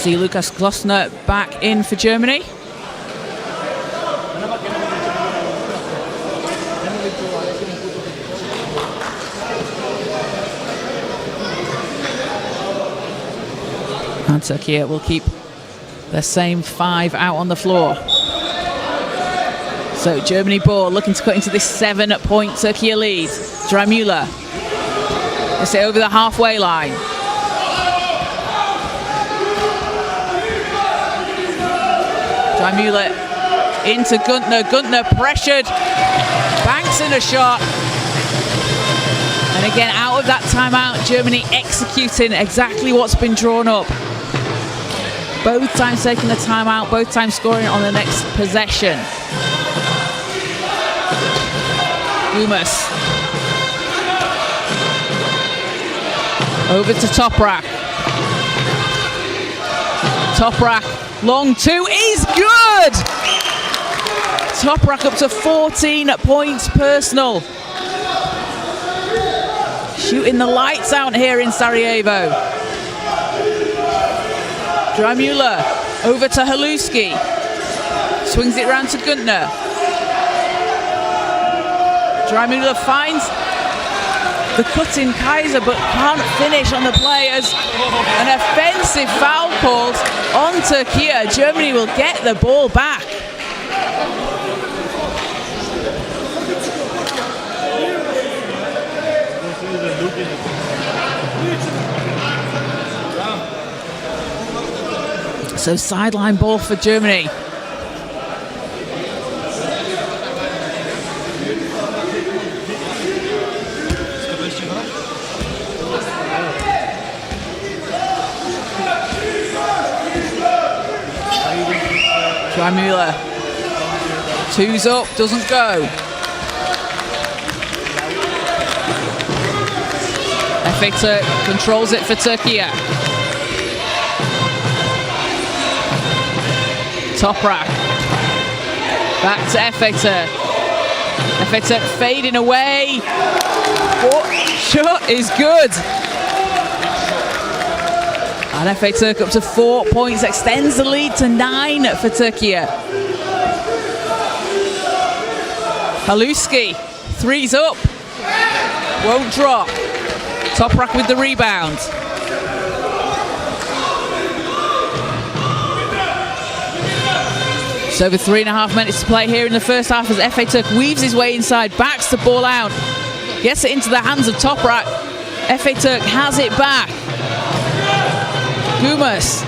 see Lukas Glossner back in for Germany. And Turkey will keep the same 5 out on the floor. So Germany ball looking to cut into this 7-point Turkey lead. Drymüller. They say over the halfway line. Drymüller into Günther. Günther pressured. Banks in a shot. And again, out of that timeout, Germany executing exactly what's been drawn up. Both times taking the timeout, both times scoring on the next possession. Gumas. Over to Toprak. Toprak, long 2 is good! Toprak up to 14 points personal. Shooting the lights out here in Sarajevo. Drymüller over to Haluski. Swings it round to Günther. Drymüller finds the cut-in Kaiser, but can't finish on the play as an offensive foul called on Turkey. Germany will get the ball back. So sideline ball for Germany. Drymüller. 2's up, doesn't go. Efe'Türk controls it for Turkey. Toprak. Back to Efe'Türk. Efe'Türk fading away. Shot is good. And Efe'Türk up to 4 points, extends the lead to 9 for Turkey. Haluski, 3's up. Won't drop. Toprak with the rebound. It's over 3.5 minutes to play here in the first half as Efe'Türk weaves his way inside, backs the ball out, gets it into the hands of Toprak. Efe'Türk has it back. Gumas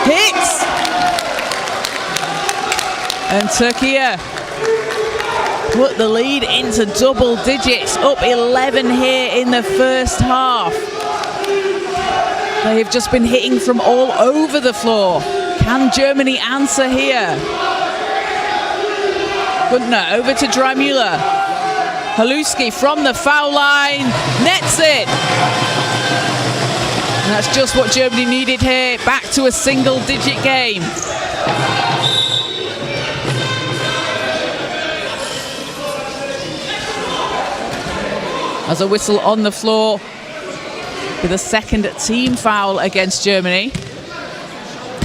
hits! And Turkey put the lead into double digits, up 11 here in the first half. They've just been hitting from all over the floor. Can Germany answer here? Günther over to Drymüller. Haluski from the foul line, nets it. And that's just what Germany needed here, back to a single-digit game. As a whistle on the floor with a second team foul against Germany.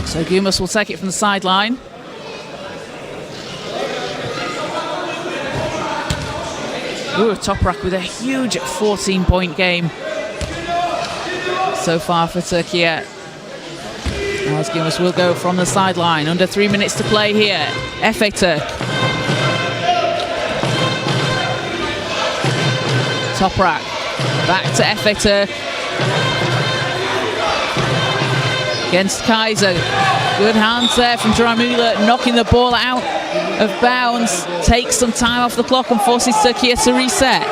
So Gumas will take it from the sideline. Ooh, Toprak with a huge 14-point game so far for Turkey. As Gumas will go from the sideline. Under 3 minutes to play here. Efe'Türk. Toprak. Back to Efe'Türk. Against Kaiser. Good hands there from Drymüller, knocking the ball out of bounds. Takes some time off the clock and forces Turkey to reset.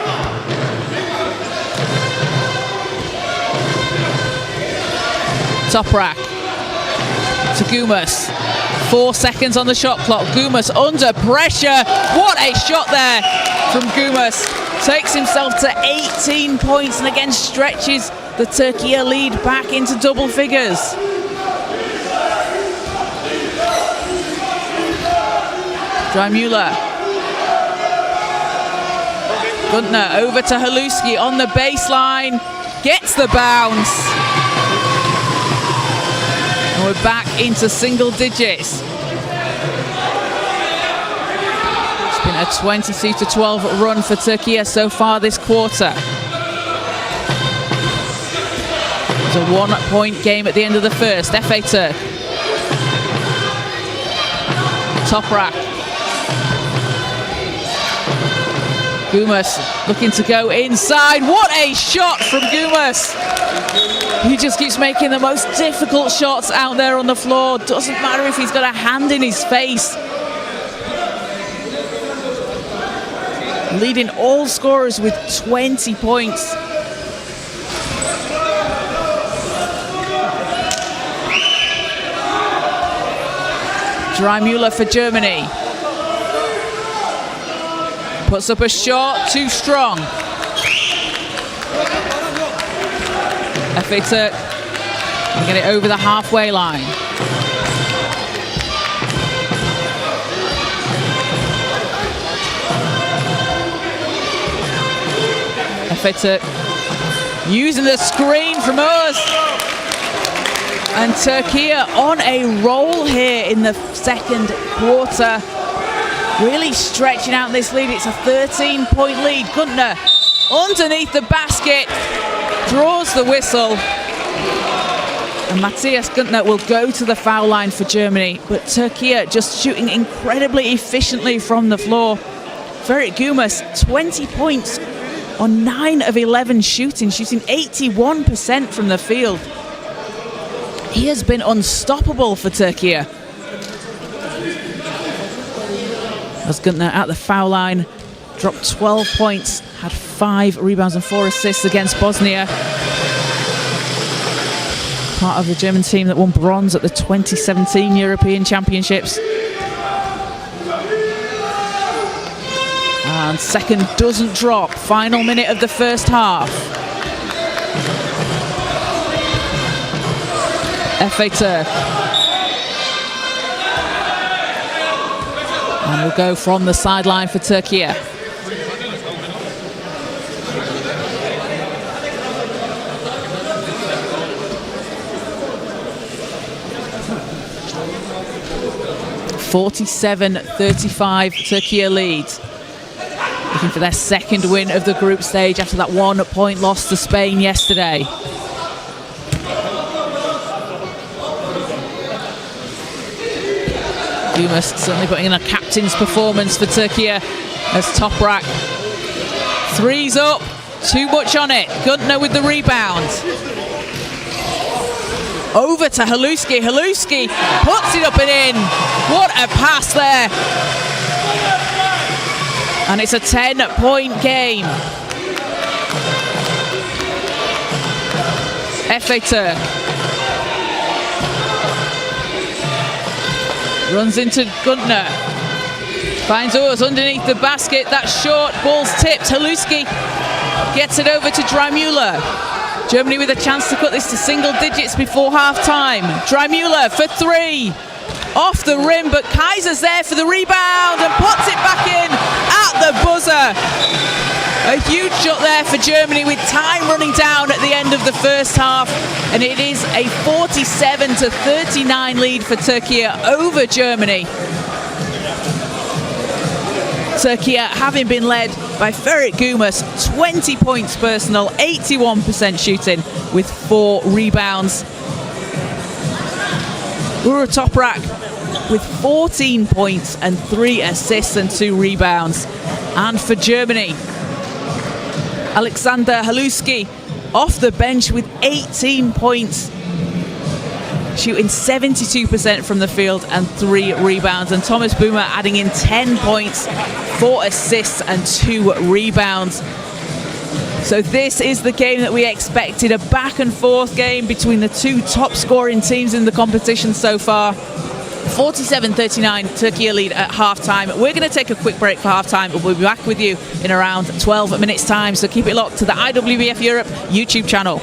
Toprak to Gumas. 4 seconds on the shot clock. Gumas under pressure. What a shot there from Gumas. Takes himself to 18 points and again stretches the Turkey lead back into double figures. Drymüller. Günther over to Haluski on the baseline. Gets the bounce. And we're back into single digits. It's been a 22-12 run for Türkiye so far this quarter. It's a 1-point game at the end of the first. Efe Türk. Top rack. Gumas looking to go inside. What a shot from Gumas! He just keeps making the most difficult shots out there on the floor. Doesn't matter if he's got a hand in his face. Leading all scorers with 20 points. Dreimüller for Germany. Puts up a shot, too strong. Efe Türk can get it over the halfway line. Efe Türk using the screen from us. And Türkiye on a roll here in the second quarter. Really stretching out this lead. It's a 13-point lead. Günther underneath the basket. Draws the whistle. And Matthias Günther will go to the foul line for Germany. But Türkiye just shooting incredibly efficiently from the floor. Ferit Gumas, 20 points on 9 of 11 shooting 81% from the field. He has been unstoppable for Türkiye. As Günther at the foul line, dropped 12 points, had 5 rebounds and 4 assists against Bosnia. Part of the German team that won bronze at the 2017 European Championships. And second doesn't drop. Final minute of the first half. Efe Türk. And we'll go from the sideline for Türkiye. (47-35) Türkiye lead. Looking for their second win of the group stage after that 1-point loss to Spain yesterday. Gumas certainly putting in a captain's performance for Türkiye as Toprak. Three's up, too much on it. Günther with the rebound. Over to Haluski. Haluski puts it up and in. What a pass there. And it's a 10-point game. Efe Türk. Runs into Günther. Finds Urs underneath the basket. That short ball's tipped. Haluski gets it over to Dreimüller. Germany with a chance to cut this to single digits before half-time. Dreimüller for 3. Off the rim, but Kaiser's there for the rebound and puts it back in at the buzzer. A huge shot there for Germany with time running down at the end of the first half. And it is a 47-39 lead for Türkiye over Germany. Türkiye having been led by Ferit Gumas, 20 points personal, 81% shooting with 4 rebounds. Uğur Toprak with 14 points and 3 assists and 2 rebounds. And for Germany, Alexander Haluski off the bench with 18 points, shooting 72% from the field and 3 rebounds. And Thomas Boomer adding in 10 points, 4 assists and 2 rebounds. So this is the game that we expected, a back and forth game between the two top scoring teams in the competition so far. 47-39 Türkiye lead at half-time. We're going to take a quick break for half-time, but we'll be back with you in around 12 minutes time. So keep it locked to the IWBF Europe YouTube channel.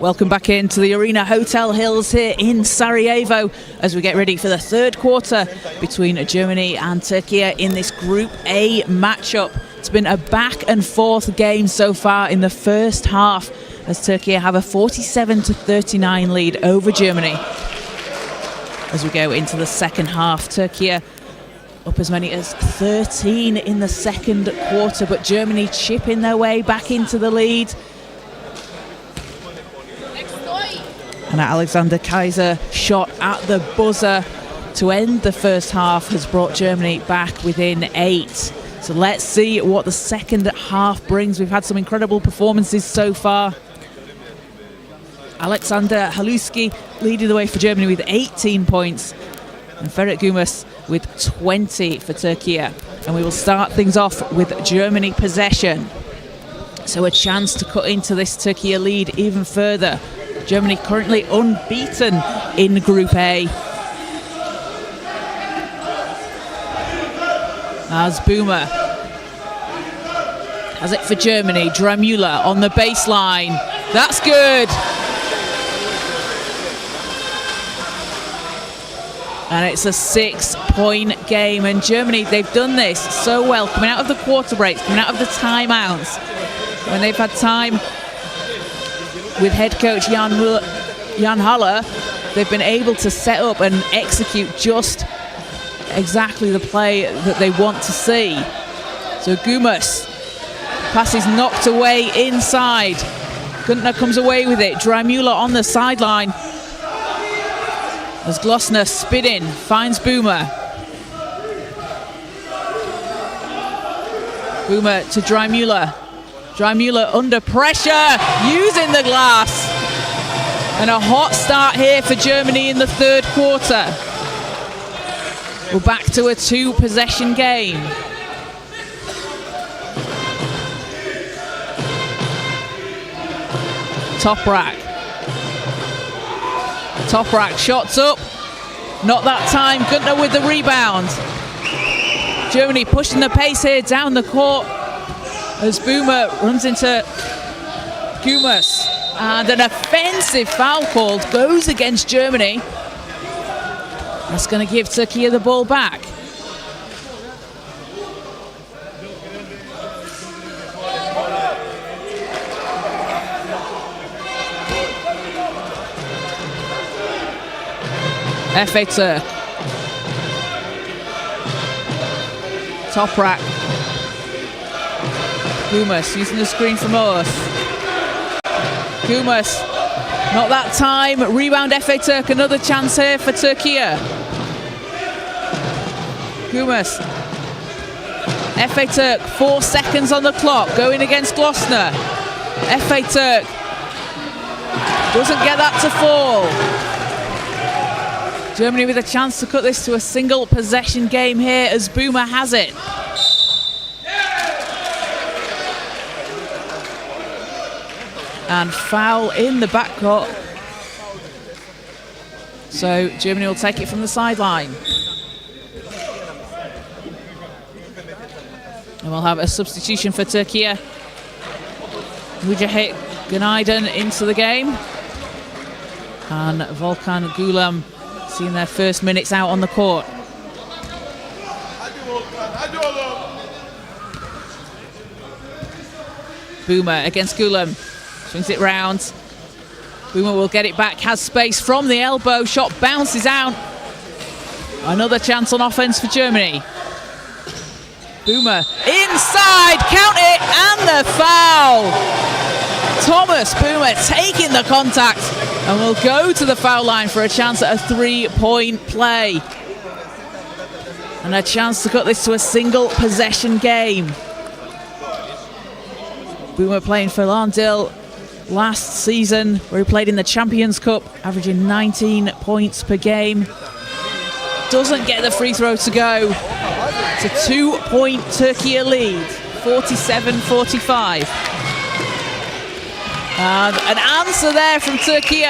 Welcome back into the Arena Hotel Hills here in Sarajevo as we get ready for the third quarter between Germany and Turkey in this Group A matchup. It's been a back and forth game so far in the first half as Turkey have a 47-39 lead over Germany. As we go into the second half, Turkey up as many as 13 in the second quarter, but Germany chipping their way back into the lead. And Alexander Kaiser shot at the buzzer to end the first half has brought Germany back within 8. So let's see what the second half brings. We've had some incredible performances so far. Alexander Haluski leading the way for Germany with 18 points. And Ferhat Gürbüz with 20 for Turkey. And we will start things off with Germany possession. So a chance to cut into this Turkey lead even further. Germany currently unbeaten in Group A. As Boomer has it for Germany. Dremüller on the baseline. That's good. And it's a 6-point game. And Germany, they've done this so well, coming out of the quarter breaks, coming out of the timeouts. When they've had time with head coach Jan Haller, they've been able to set up and execute just exactly the play that they want to see. So Gürbüz, pass is knocked away inside. Günther comes away with it. Dremüller on the sideline. As Glossner spinning, finds Boomer. Boomer to Dremüller. Dremüller under pressure, using the glass. And a hot start here for Germany in the third quarter. We're back to a 2-possession game. Toprak. Toprak shots up. Not that time. Günther with the rebound. Germany pushing the pace here down the court. As Boomer runs into Gürbüz, and an offensive foul called goes against Germany. That's going to give Turkey the ball back. Efe Türk. Toprak. Gürbüz using the screen from Oath. Gürbüz, not that time. Rebound Efe Türk, another chance here for Turkey. Gürbüz. Efe Türk, 4 seconds on the clock, going against Glossner. Efe Türk doesn't get that to fall. Germany with a chance to cut this to a single possession game here as Boomer has it. And foul in the backcourt. So Germany will take it from the sideline. And we'll have a substitution for Turkey. Mujahit Günaydın into the game. And Volkan Gulam seeing their first minutes out on the court. Boomer against Gulam. Swings it round. Boomer will get it back, has space from the elbow. Shot bounces out. Another chance on offense for Germany. Boomer inside, count it, and the foul. Thomas Boomer taking the contact and will go to the foul line for a chance at a 3-point play. And a chance to cut this to a single possession game. Boomer playing for Larndil last season, where he played in the Champions Cup, averaging 19 points per game. Doesn't get the free throw to go. It's a 2-point Turkey lead, 47-45. And an answer there from Turkey.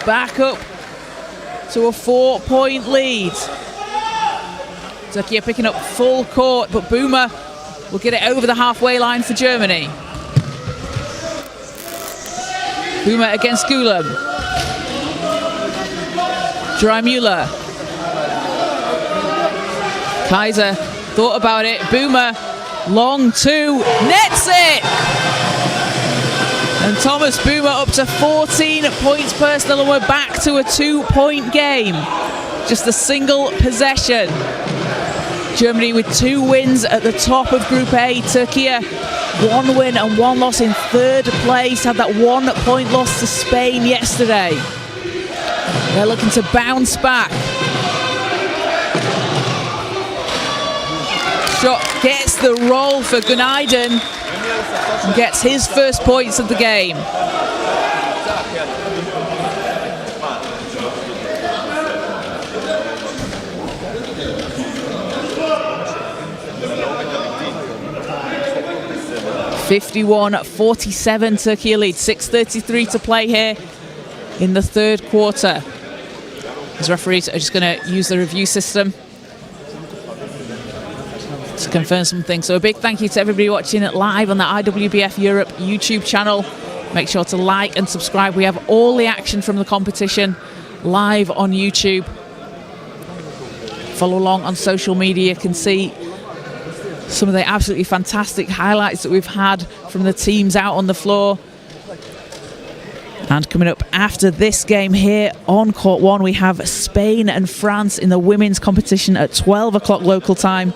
Back up to a 4-point lead. Turkey are picking up full court, but Boomer will get it over the halfway line for Germany. Boomer against Gulam. Dreimüller. Kaiser thought about it. Boomer, long two, nets it! And Thomas Boomer up to 14 points personal, and we're back to a 2-point game. Just a single possession. Germany with 2 wins at the top of Group A. Turkey 1 win and 1 loss in 3rd place. Had that 1-point loss to Spain yesterday. They're looking to bounce back. Shot gets the roll for Günaydın and gets his first points of the game. (51-47) Turkey lead. 6:33 to play here in the 3rd quarter. As referees are just going to use the review system to confirm some things. So a big thank you to everybody watching it live on the IWBF Europe YouTube channel. Make sure to like and subscribe. We have all the action from the competition live on YouTube. Follow along on social media. You can see some of the absolutely fantastic highlights that we've had from the teams out on the floor. And coming up after this game here on Court 1, we have Spain and France in the women's competition at 12 o'clock local time.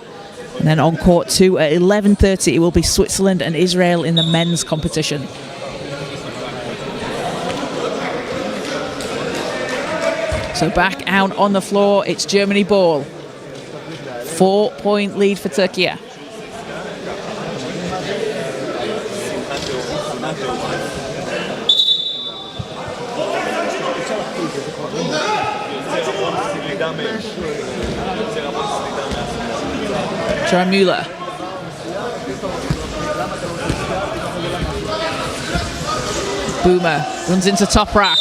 And then on Court 2 at 11:30, it will be Switzerland and Israel in the men's competition. So back out on the floor, it's Germany ball. 4-point lead for Turkey. Dreimüller. Boomer runs into Toprak.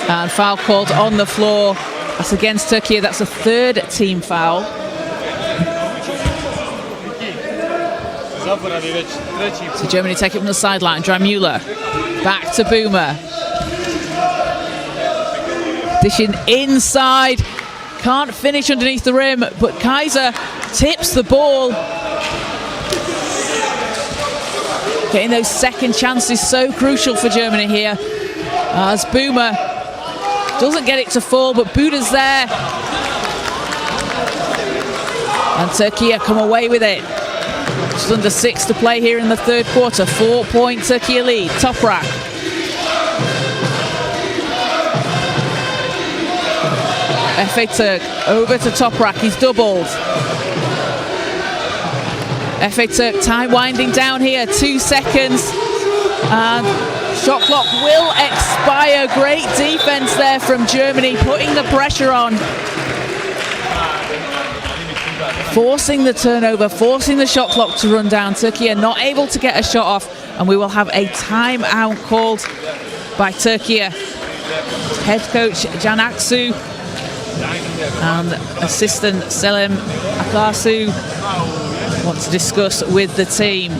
And foul called on the floor. That's against Turkey. That's a 3rd team foul. So Germany take it from the sideline. Dreimüller. Back to Boomer. Dishing inside. Can't finish underneath the rim, but Kaiser tips the ball. Getting those second chances so crucial for Germany here. As Boomer doesn't get it to fall, but Buda's there. And Turkey come away with it. Just under 6 to play here in the 3rd quarter. 4-point Turkey lead. Toprak. Efe Turk over to Toprak. He's doubled. Efe Turk, time winding down here. 2 seconds. And shot clock will expire. Great defense there from Germany, putting the pressure on. Forcing the turnover, forcing the shot clock to run down. Turkey are not able to get a shot off, and we will have a timeout called by Turkey. Head coach Can Aksu and assistant Selim Akarsu want to discuss with the team.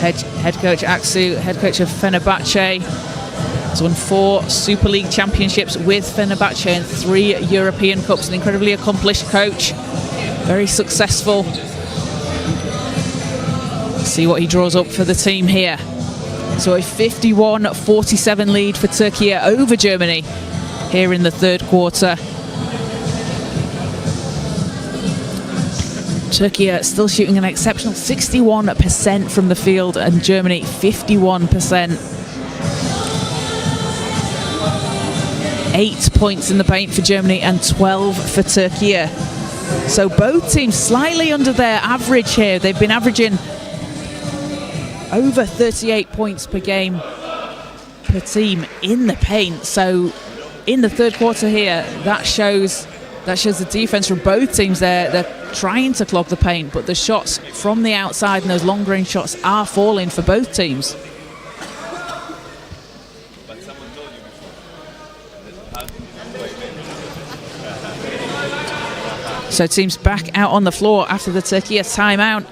Head coach Aksu, head coach of Fenerbahce, has won 4 Super League championships with Fenerbahce and 3 European Cups. An incredibly accomplished coach, very successful. Let's see what he draws up for the team here. So a 51-47 lead for Turkey over Germany here in the 3rd quarter. Turkey still shooting an exceptional 61% from the field, and Germany 51%. 8 points in the paint for Germany and 12 for Turkey. So both teams slightly under their average here. They've been averaging over 38 points per game per team in the paint. So in the 3rd quarter here, that shows the defense from both teams. They're trying to clog the paint, but the shots from the outside and those long range shots are falling for both teams. So teams back out on the floor after the Turkey timeout.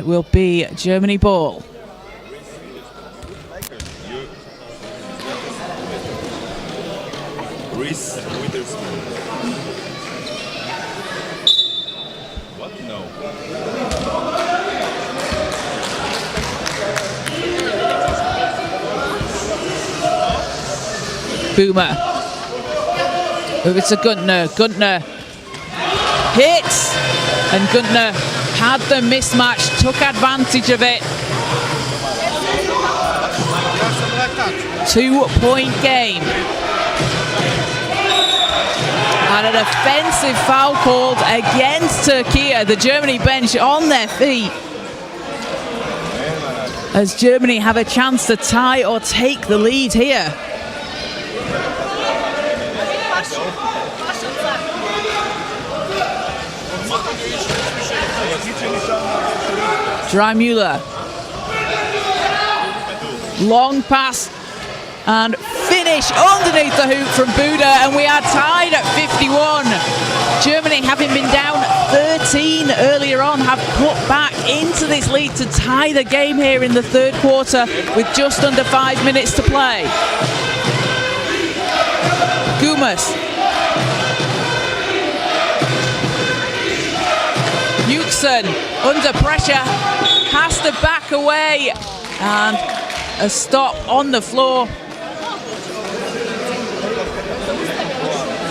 will be Germany ball. Boomer. Over to Guntner. Guntner hits, and Guntner had the mismatch, took advantage of it. 2-point game. And an offensive foul called against Türkiye. The Germany bench on their feet, as Germany have a chance to tie or take the lead here. Dreimüller. Long pass and finish underneath the hoop from Buda, and we are tied at 51. Germany, having been down 13 earlier on, have cut back into this lead to tie the game here in the third quarter with just under 5 minutes to play. Gumas. Yüksel under pressure, has to back away, and a stop on the floor.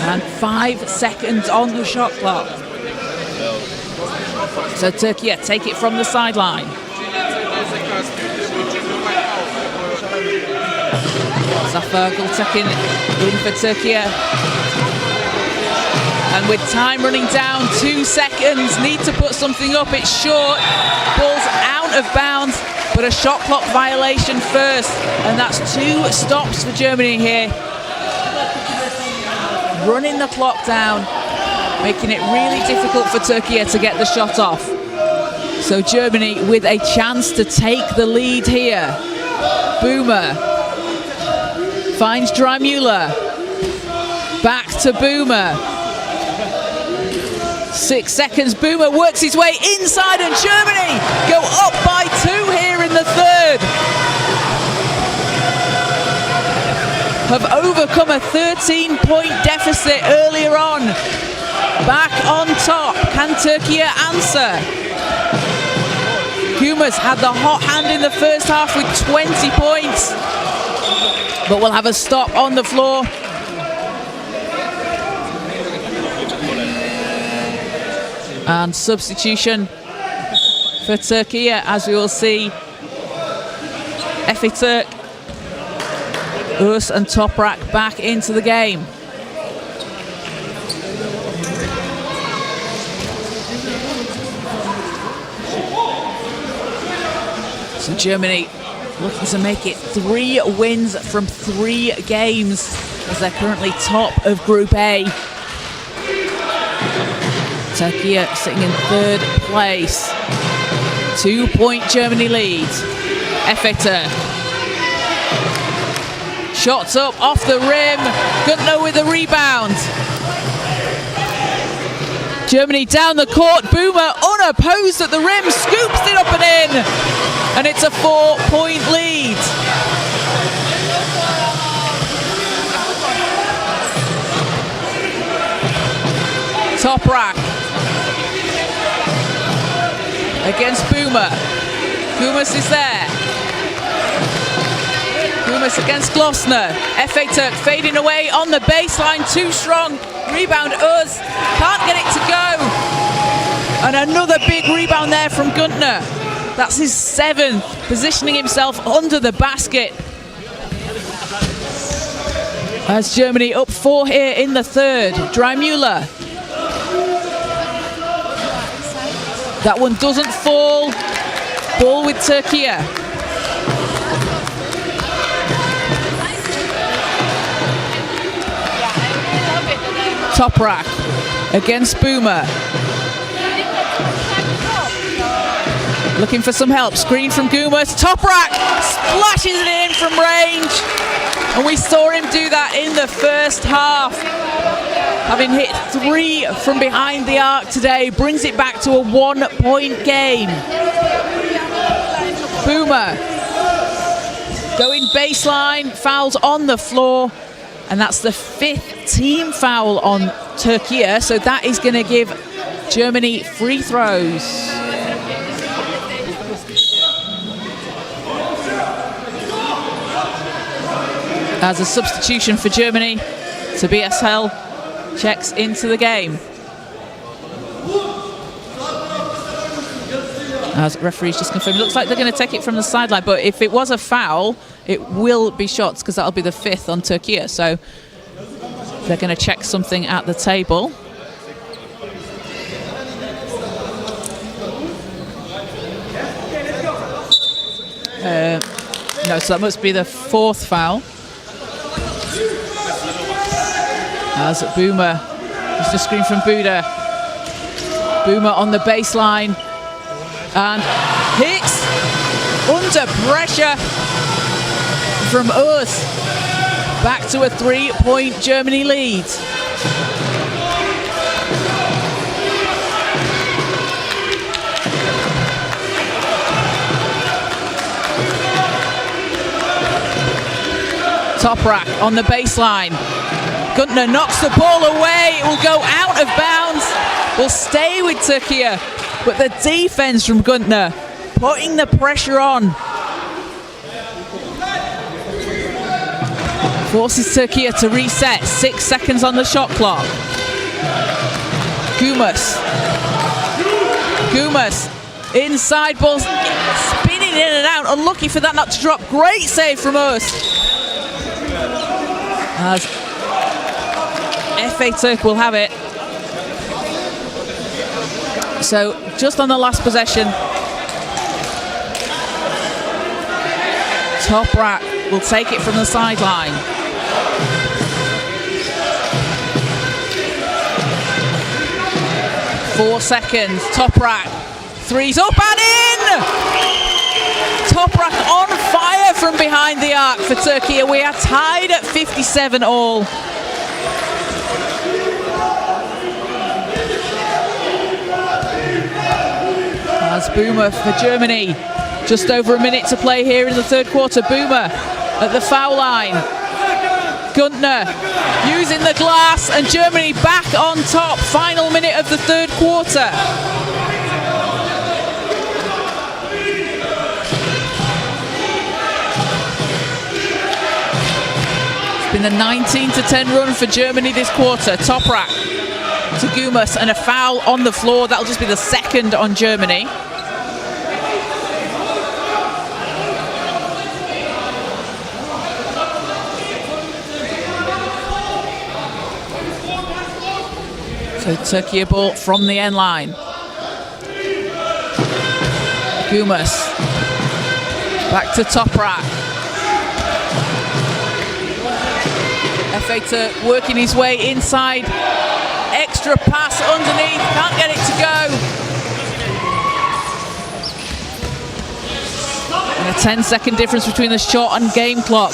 And 5 seconds on the shot clock. So Türkiye take it from the sideline. Zafer Gültekin in for Türkiye. And with time running down, 2 seconds, need to put something up. It's short, ball's out of bounds, but a shot clock violation first. And that's 2 stops for Germany here. Running the clock down, making it really difficult for Türkiye to get the shot off. So Germany with a chance to take the lead here. Boomer finds Dreimüller. Back to Boomer. 6 seconds, Boomer works his way inside, and Germany go up by 2 here in the third. Have overcome a 13-point deficit earlier on. Back on top, can Türkiye answer? Gumas had the hot hand in the first half with 20 points, but will have a stop on the floor. And substitution for Türkiye, as we will see. Efe Türk, Urs and Toprak back into the game. So Germany looking to make it 3 wins from 3 games, as they're currently top of Group A. Türkiye sitting in 3rd place. 2-point Germany lead. Efe Türk. Shots up off the rim. Guntner with the rebound. Germany down the court. Boomer unopposed at the rim. Scoops it up and in. And it's a 4-point lead. Toprak against Boomer. Gumas is there. Gumas against Glossner. Efe Türk fading away on the baseline. Too strong. Rebound Urs. Can't get it to go. And another big rebound there from Guntner. That's his 7th. Positioning himself under the basket. As Germany up 4 here in the third. Dreimüller. That one doesn't fall. Ball with Türkiye. Toprak against Boomer. Looking for some help. Screen from Gumas. Toprak splashes it in from range. And we saw him do that in the first half. Having hit 3 from behind the arc today, brings it back to a 1-point game. Boomer going baseline, fouls on the floor, and that's the 5th team foul on Türkiye, so that is going to give Germany free throws. As a substitution for Germany, Tobias Hell checks into the game. As referees just confirmed, it looks like they're going to take it from the sideline, but if it was a foul, it will be shots because that'll be the 5th on Türkiye. So they're going to check something at the table. No, so that must be the 4th foul. As Boomer, just a screen from Buda. Boomer on the baseline and hits under pressure from Urs. Back to a 3-point Germany lead. Toprak on the baseline. Günther knocks the ball away. It will go out of bounds. Will stay with Türkiye. But the defense from Günther putting the pressure on. Forces Türkiye to reset. 6 seconds on the shot clock. Gumas inside balls, spinning in and out. Unlucky for that not to drop. Great save from us. As FA Turk will have it. So just on the last possession, Toprak will take it from the sideline. Four seconds. Toprak, threes up and in! Toprak on fire from behind the arc for Türkiye. We are tied at 57 all. As Boomer for Germany. Just over a minute to play here in the third quarter. Boomer at the foul line. Günther using the glass, and Germany back on top. Final minute of the third quarter. It's been a 19-10 run for Germany this quarter. Toprak to Gumas, and a foul on the floor. That'll just be the second on Germany. So Türkiye ball from the end line. Gumas back to Toprak. FA Turk working his way inside. Extra pass underneath, can't get it to go. And a 10-second difference between the shot and game clock.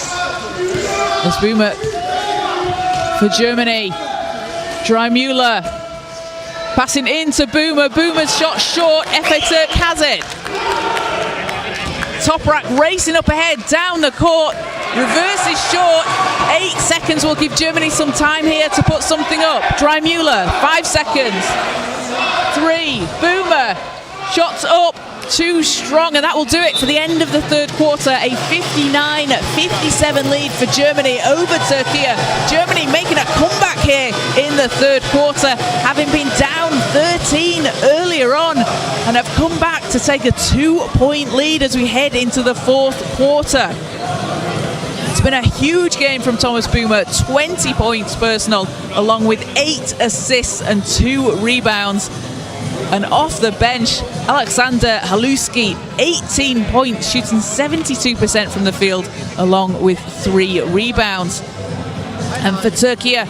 As Boomer for Germany. Dreimüller passing into Boomer. Boomer's shot short. FA Turk has it. Toprak racing up ahead down the court. Reverse is short. 8 seconds will give Germany some time here to put something up. Dreimüller, 5 seconds. 3. Boomer. Shots up. Too strong, and that will do it for the end of the third quarter. A 59-57 lead for Germany over Türkiye. Germany making a comeback here in the third quarter, having been down 13 earlier on, and have come back to take a 2-point lead as we head into the fourth quarter. It's been a huge game from Thomas Boomer, 20 points personal, along with 8 assists and 2 rebounds. And off the bench, Alexander Haluski, 18 points, shooting 72% from the field, along with 3 rebounds. And for Türkiye,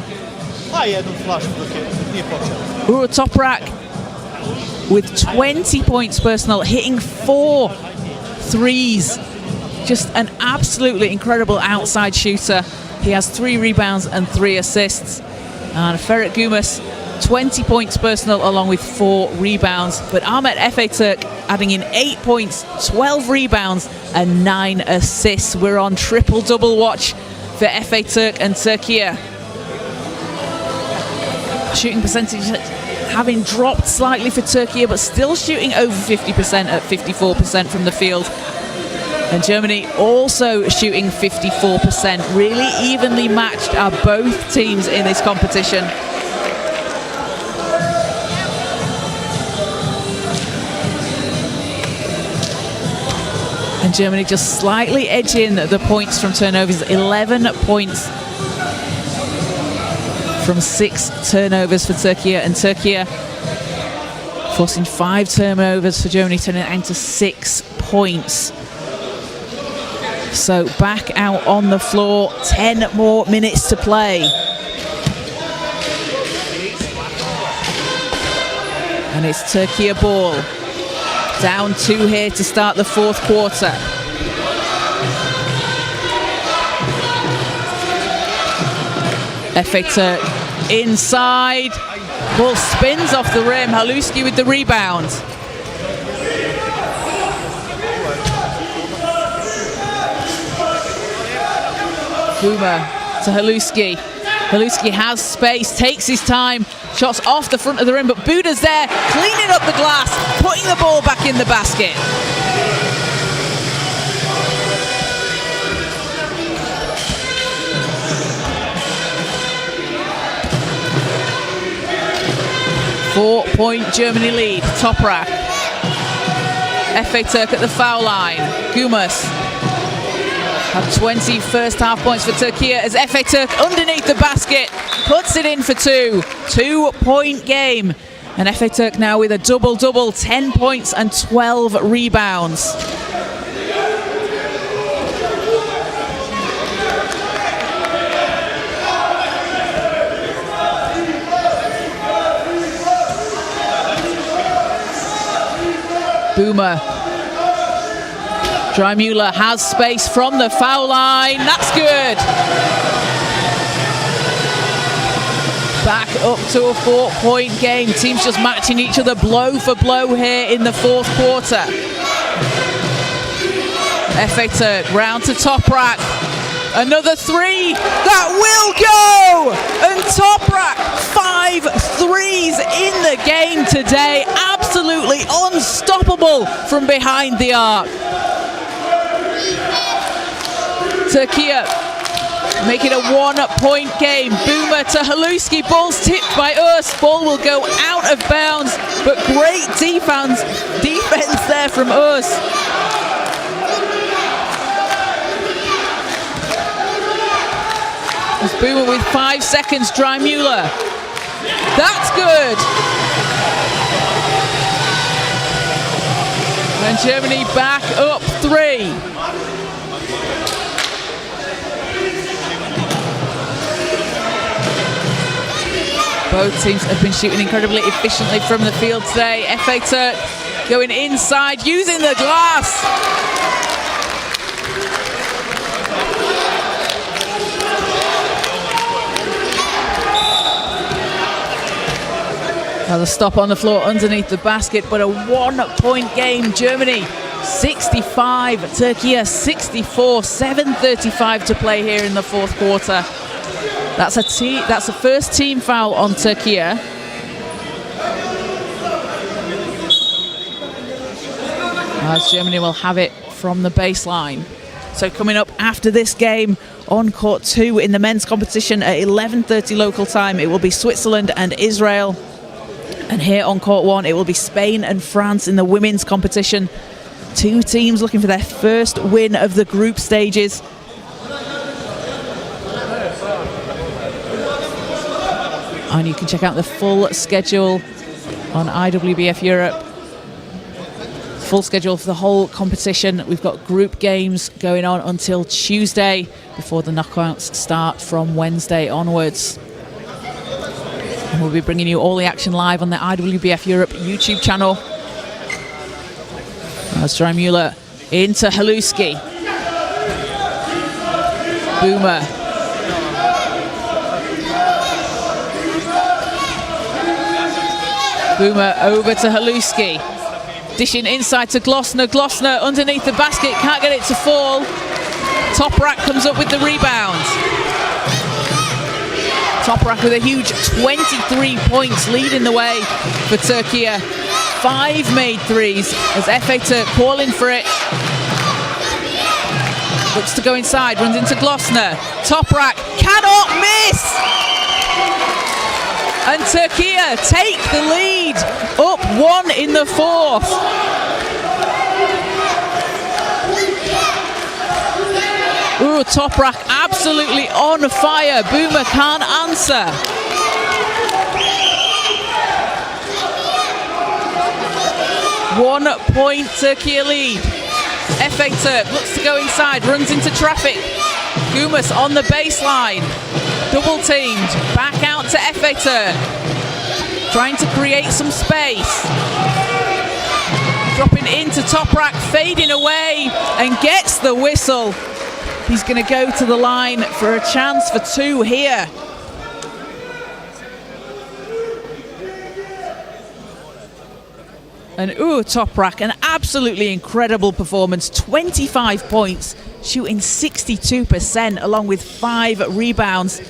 Uğur Toprak with 20 points personal, hitting 4 threes. Just an absolutely incredible outside shooter. He has 3 rebounds and 3 assists. And Ferhat Gümas 20 points personal along with 4 rebounds. But Ahmet Efe Turk adding in 8 points, 12 rebounds and 9 assists. We're on triple-double watch for Efe Turk and Türkiye. Shooting percentage having dropped slightly for Türkiye, but still shooting over 50% at 54% from the field. And Germany also shooting 54%. Really evenly matched are both teams in this competition. And Germany just slightly edging the points from turnovers, 11 points from 6 turnovers for Türkiye, and Türkiye forcing 5 turnovers for Germany, turning it into 6 points. So back out on the floor, 10 more minutes to play. And it's Türkiye ball. Down 2 here to start the 4th quarter. Efe Turk inside. Ball spins off the rim. Haluski with the rebound. Boomer to Haluski. Haluski has space, takes his time. Shots off the front of the rim, but Buda's there, cleaning up the glass, putting the ball back in the basket. Four-point Germany lead. Toprak. Efe Turk at the foul line. Gumas have 20 first half points for Türkiye as Efe Turk underneath the basket puts it in for 2. 2-point game. And Efe Turk now with a double-double, 10 points and 12 rebounds. Boomer. Dreimüller has space from the foul line. That's good. Back up to a 4-point game. Teams just matching each other blow for blow here in the 4th quarter. Efe Turk round to Toprak. Another 3 that will go! And Toprak, 5 threes in the game today. Absolutely unstoppable from behind the arc. Türkiye make it a 1-point game. Boomer to Haluski. Ball's tipped by Urs. Ball will go out of bounds, but great defense there from Urs. It's Boomer with 5 seconds. Dreimüller. That's good. And Germany back up 3. Both teams have been shooting incredibly efficiently from the field today. Efe Turk going inside, using the glass. Another stop on the floor underneath the basket, but a 1-point game. Germany 65, Türkiye 64, 7:35 to play here in the 4th quarter. That's a first team foul on Türkiye. As Germany will have it from the baseline. So coming up after this game on court 2 in the men's competition at 11:30 local time, it will be Switzerland and Israel. And here on court 1, it will be Spain and France in the women's competition. 2 teams looking for their first win of the group stages. And you can check out the full schedule on IWBF Europe. Full schedule for the whole competition. We've got group games going on until Tuesday before the knockouts start from Wednesday onwards. And we'll be bringing you all the action live on the IWBF Europe YouTube channel. As Dreimüller into Haluski. Boomer. Boomer over to Haluski. Dishing inside to Glossner. Glossner underneath the basket, can't get it to fall. Toprak comes up with the rebound. Toprak with a huge 23 points leading the way for Turkey. 5 made threes as Efe Turk calling for it. Looks to go inside, runs into Glossner. Toprak cannot miss! And Turkey take the lead, up 1 in the 4th. Ooh, Toprak absolutely on fire. Boomer can't answer. One point Turkey lead. Efe Turk looks to go inside, runs into traffic. Gumas on the baseline. Double teamed, back out to Efe Turk. Trying to create some space. Dropping into Toprak, fading away, and gets the whistle. He's going to go to the line for a chance for 2 here. And ooh, Toprak, an absolutely incredible performance. 25 points, shooting 62%, along with 5 rebounds.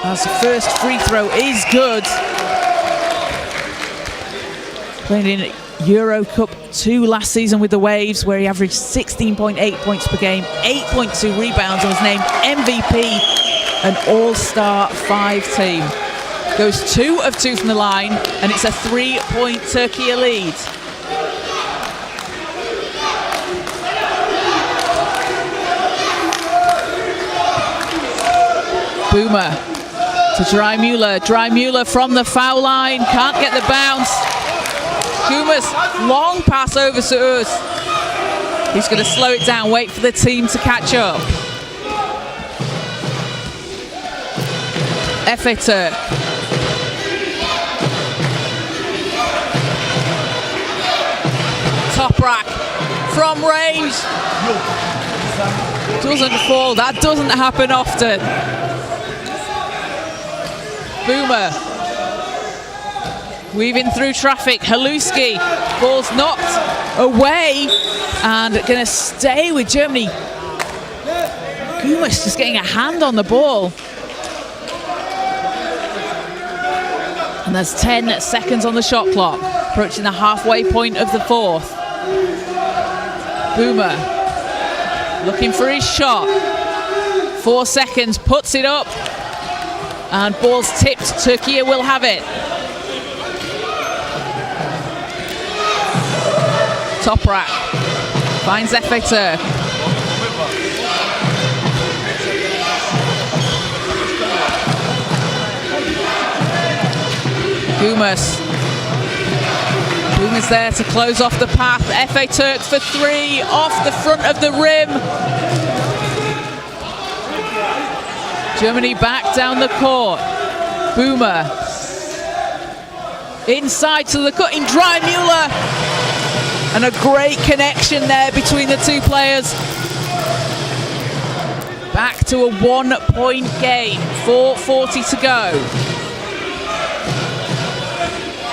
As the first free throw is good. Playing in Euro Cup 2 last season with the Waves, where he averaged 16.8 points per game, 8.2 rebounds, and was named MVP, an all-star 5 team. Goes 2 of 2 from the line, and it's a 3-point Turkey lead. Boomer to Dreimuller. Dreimuller from the foul line, can't get the bounce. Gumas, long pass over to Uz. He's going to slow it down, wait for the team to catch up. Efe Turk. Toprak from range. Doesn't fall, that doesn't happen often. Boomer weaving through traffic. Haluski, ball's knocked away and going to stay with Germany. Gumas just getting a hand on the ball. And there's 10 seconds on the shot clock, approaching the halfway point of the 4th. Boomer looking for his shot. 4 seconds, puts it up. And ball's tipped. Turkey will have it. Toprak finds Efe Turk. Gumas. Gumas there to close off the path. Efe Turk for 3 off the front of the rim. Germany back down the court. Boomer inside to the cutting Dreimuller. And a great connection there between the 2 players. Back to a 1-point game. 4:40 to go.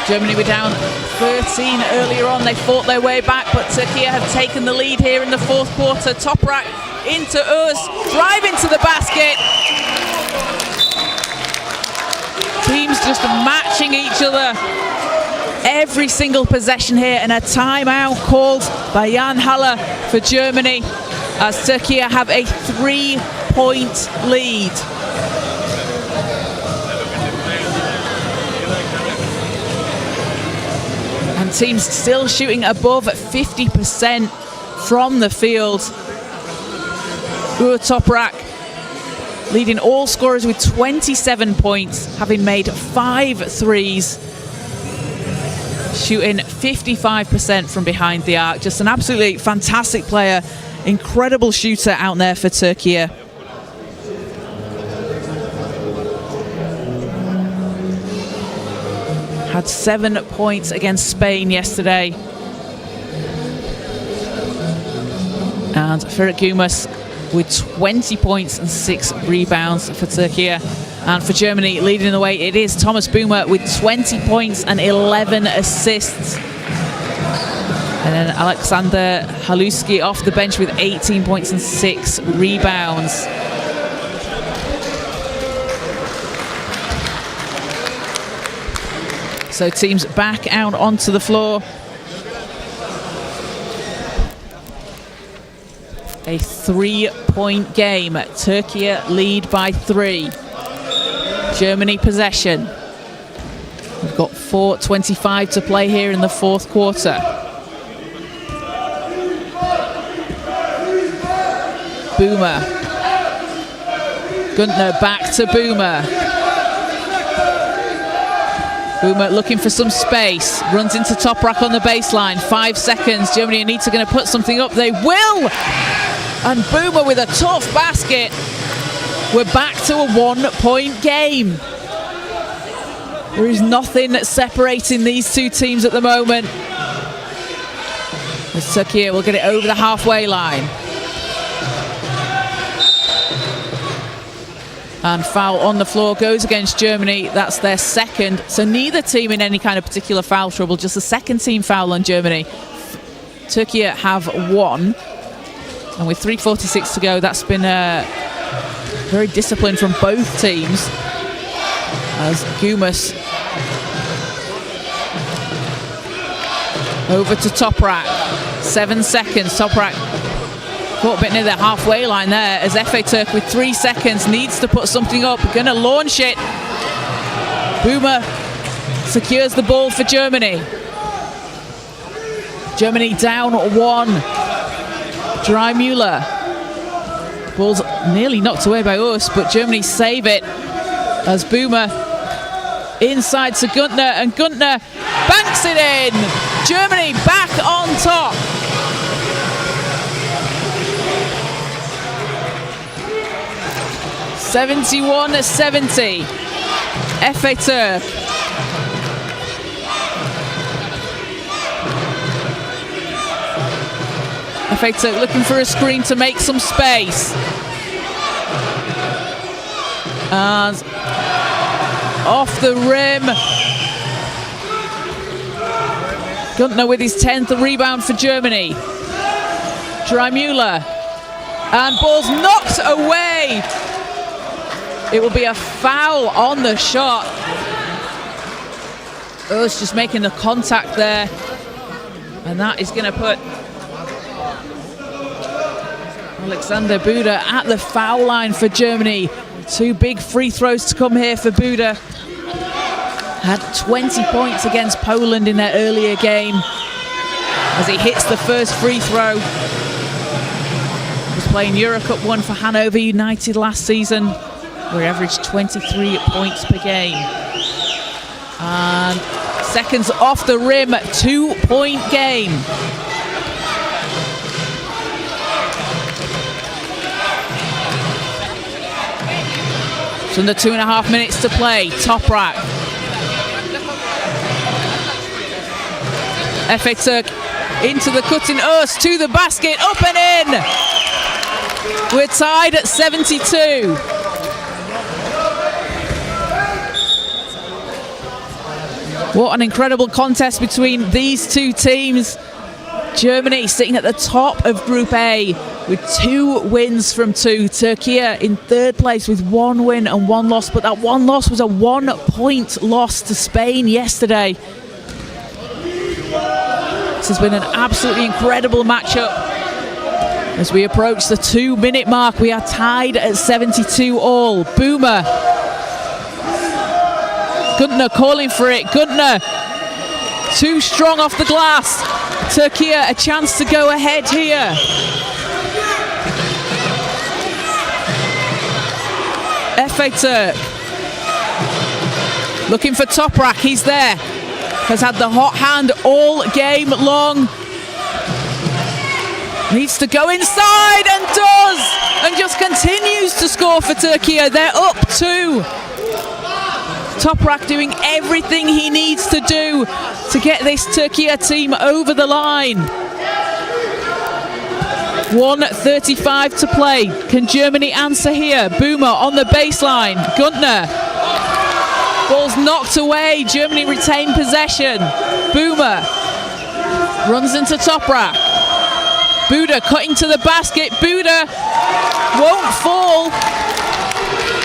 Germany were down 13 earlier on. They fought their way back, but Turkey have taken the lead here in the 4th quarter. Toprak into Uz, driving to the basket. Teams just matching each other every single possession here, and a timeout called by Jan Haller for Germany as Turkey have a 3-point lead. And teams still shooting above 50% from the field. Toprak leading all scorers with 27 points, having made 5 threes, shooting 55% from behind the arc. Just an absolutely fantastic player, incredible shooter out there for Turkey. Had 7 points against Spain yesterday. And Ferit Gumas with 20 points and 6 rebounds for Turkey. And for Germany, leading the way, it is Thomas Boomer with 20 points and 11 assists. And then Alexander Haluski off the bench with 18 points and 6 rebounds. So teams back out onto the floor. A 3-point game. Turkey lead by 3. Germany possession. We've got 4:25 to play here in the fourth quarter. Boomer. Guntner back to Boomer. Boomer looking for some space. Runs into Toprak on the baseline. 5 seconds. Germany need to going to put something up. They will! And Boomer with a tough basket. We're back to a 1-point game. There is nothing separating these two teams at the moment. As Turkey will get it over the halfway line. And foul on the floor goes against Germany. That's their second. So neither team in any kind of particular foul trouble, just the second team foul on Germany. Turkey have won. And with 3:46 to go, that's been very disciplined from both teams. As Gumas over to Toprak. 7 seconds. Toprak caught a bit near the halfway line there as Efe Turk with 3 seconds needs to put something up. Gonna launch it. Boomer secures the ball for Germany. Germany down 1. Dreimüller. Ball's nearly knocked away by us, but Germany save it as Boomer inside to Guntner, and Guntner banks it in. Germany back on top. (71-70). Efe Turk. Efe Turk looking for a screen to make some space. And off the rim. Guntner with his 10th rebound for Germany. Dreimüller. And ball's knocked away. It will be a foul on the shot. Us just making the contact there. And that is going to put Alexander Buda at the foul line for Germany. 2 big free throws to come here for Buda. Had 20 points against Poland in their earlier game as he hits the first free throw. Was playing Eurocup 1 for Hanover United last season, where he averaged 23 points per game. And seconds off the rim, 2-point game. It's under 2.5 minutes to play. Toprak. Efe Turk into the cutting Us to the basket, up and in. We're tied at 72. What an incredible contest between these two teams. Germany sitting at the top of Group A with 2 wins from 2. Turkey in 3rd place with 1 win and 1 loss, but that 1 loss was a 1-point loss to Spain yesterday. This has been an absolutely incredible matchup. As we approach the 2-minute mark, we are tied at 72 all. Boomer. Guntner calling for it. Guntner too strong off the glass. Turkey a chance to go ahead here. Efe Turk looking for Toprak. He's there. Has had the hot hand all game long. Needs to go inside and does, and just continues to score for Turkey. They're up 2. Toprak doing everything he needs to do to get this Turkey team over the line. 1:35 to play. Can Germany answer here? Boomer on the baseline. Guntner Ball's knocked away. Germany retain possession. Boomer runs into Toprak. Buda cutting to the basket. Buda won't fall.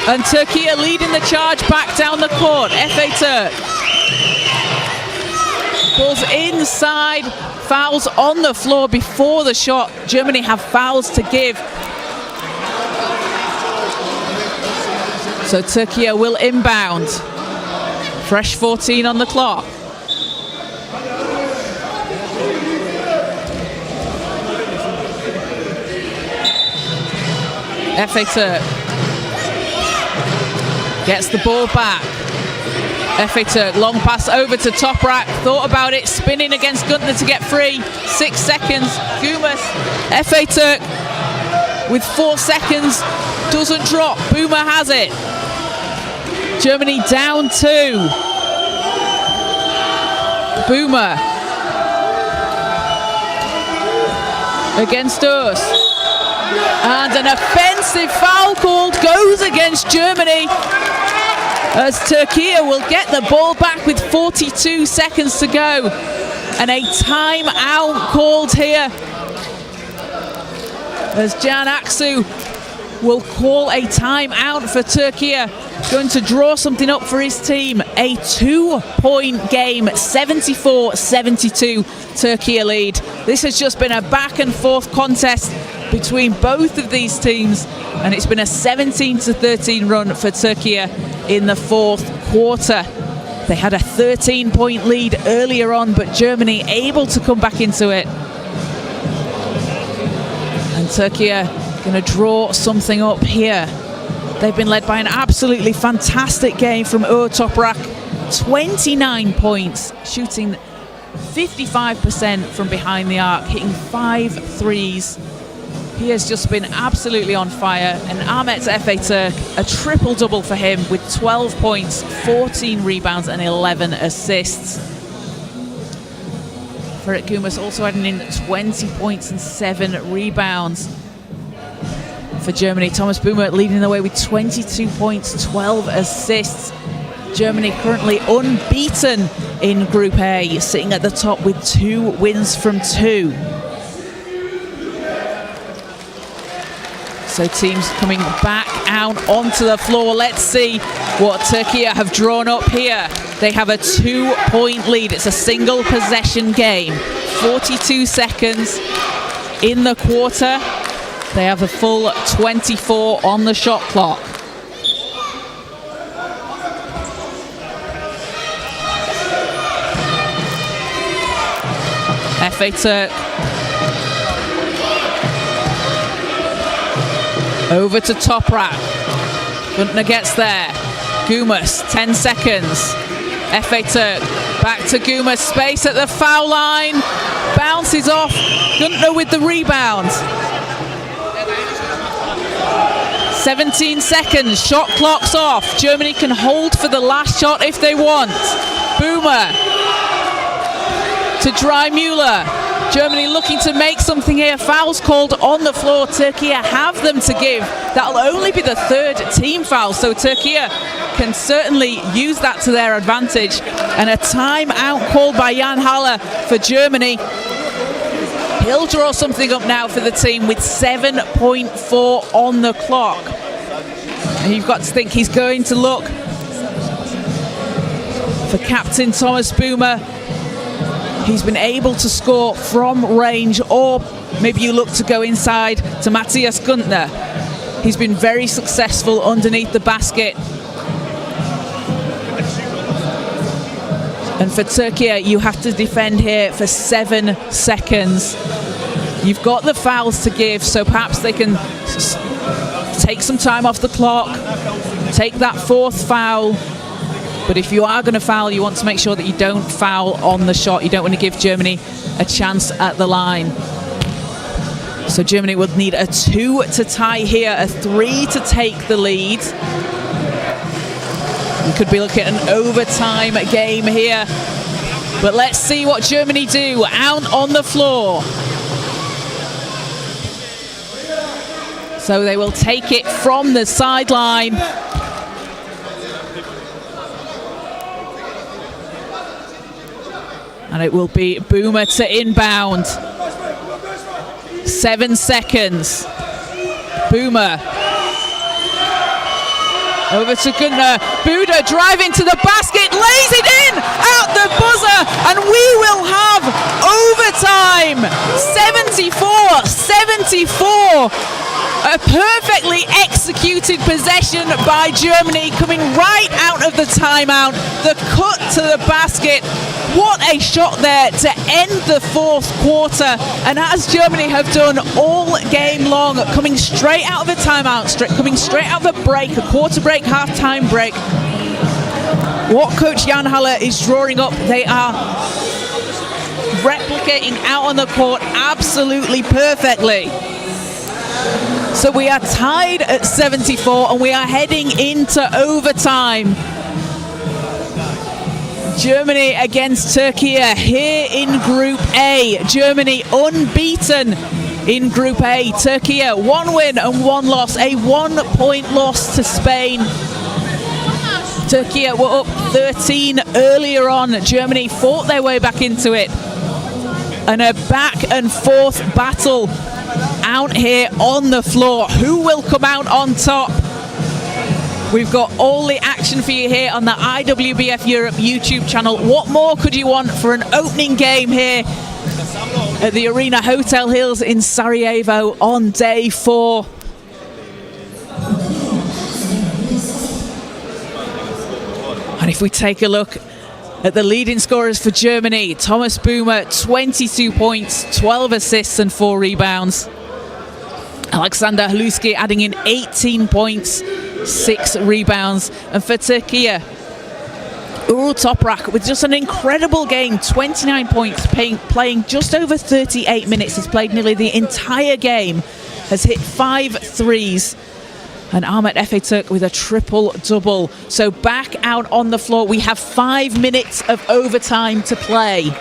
And Turkey are leading the charge back down the court. Efe Turk. Ball's inside. Fouls on the floor before the shot. Germany have fouls to give. So Turkey will inbound. Fresh 14 on the clock. Efe Turk gets the ball back. Efe Turk, long pass over to Toprak. Thought about it, spinning against Guntner to get free. 6 seconds. Gumas. Efe Turk with 4 seconds. Doesn't drop. Boomer has it. Germany down 2. Boomer against us. And an offensive foul called goes against Germany as Turkey will get the ball back with 42 seconds to go. And a timeout called here as Can Aksu will call a timeout for Turkey. Going to draw something up for his team. A 2-point game, 74-72 Turkey lead. This has just been a back and forth contest between both of these teams, and it's been a 17-13 run for Turkey in the fourth quarter. They had a 13-point lead earlier on, but Germany able to come back into it. And Turkey are going to draw something up here. They've been led by an absolutely fantastic game from Uğur Toprak. 29 points, shooting 55% from behind the arc, hitting 5 threes. He has just been absolutely on fire. And Ahmet Efe Turk, a triple-double for him with 12 points, 14 rebounds and 11 assists. Ferit Gumas also adding in 20 points and 7 rebounds. For Germany, Thomas Boomer leading the way with 22 points, 12 assists. Germany currently unbeaten in Group A, sitting at the top with 2 wins from 2. So teams coming back out onto the floor. Let's see what Turkey have drawn up here. They have a 2-point lead. It's a single possession game. 42 seconds in the quarter. They have a full 24 on the shot clock. Efe Turk over to Toprak. Guntner gets there. Gumas, 10 seconds. Efe Turk back to Gumas. Space at the foul line. Bounces off. Guntner with the rebound. 17 seconds. Shot clock's off. Germany can hold for the last shot if they want. Boomer to Dreimüller. Germany looking to make something here. Fouls called on the floor. Turkey have them to give. That'll only be the 3rd team foul, so Turkey can certainly use that to their advantage. And a timeout called by Jan Haller for Germany. He'll draw something up now for the team with 7.4 on the clock. And you've got to think he's going to look for captain Thomas Boomer. He's been able to score from range, or maybe you look to go inside to Matthias Guntner. He's been very successful underneath the basket. And for Turkey, you have to defend here for 7 seconds. You've got the fouls to give, so perhaps they can take some time off the clock, take that 4th foul. But if you are going to foul, you want to make sure that you don't foul on the shot. You don't want to give Germany a chance at the line. So Germany would need a 2 to tie here, a 3 to take the lead. We could be looking at an overtime game here. But let's see what Germany do out on the floor. So they will take it from the sideline. And it will be Boomer to inbound. 7 seconds. Boomer. Over to Gunther. Buda driving to the basket, lays it in, out the buzzer, and we will have overtime. 74-74. A perfectly executed possession by Germany, coming right out of the timeout. The cut to the basket. What a shot there to end the fourth quarter. And as Germany have done all game long, coming straight out of the timeout, coming straight out of a break, a quarter break, half-time break. What Coach Jan Haller is drawing up, they are replicating out on the court absolutely perfectly. So we are tied at 74 and we are heading into overtime. Germany against Turkey here in Group A. Germany unbeaten in Group A. Turkey 1 win and 1 loss. A 1-point loss to Spain. Turkey were up 13 earlier on. Germany fought their way back into it. And a back and forth battle out here on the floor. Who will come out on top? We've got all the action for you here on the IWBF Europe YouTube channel. What more could you want for an opening game here at the Arena Hotel Hills in Sarajevo on day 4? And if we take a look at the leading scorers for Germany, Thomas Boomer, 22 points, 12 assists and 4 rebounds. Alexander Hluski adding in 18 points, 6 rebounds. And for Turkey, Uğur Toprak with just an incredible game, 29 points, playing just over 38 minutes, has played nearly the entire game, has hit 5 threes. And Ahmet Efe Türk with a triple-double. So back out on the floor. We have 5 minutes of overtime to play.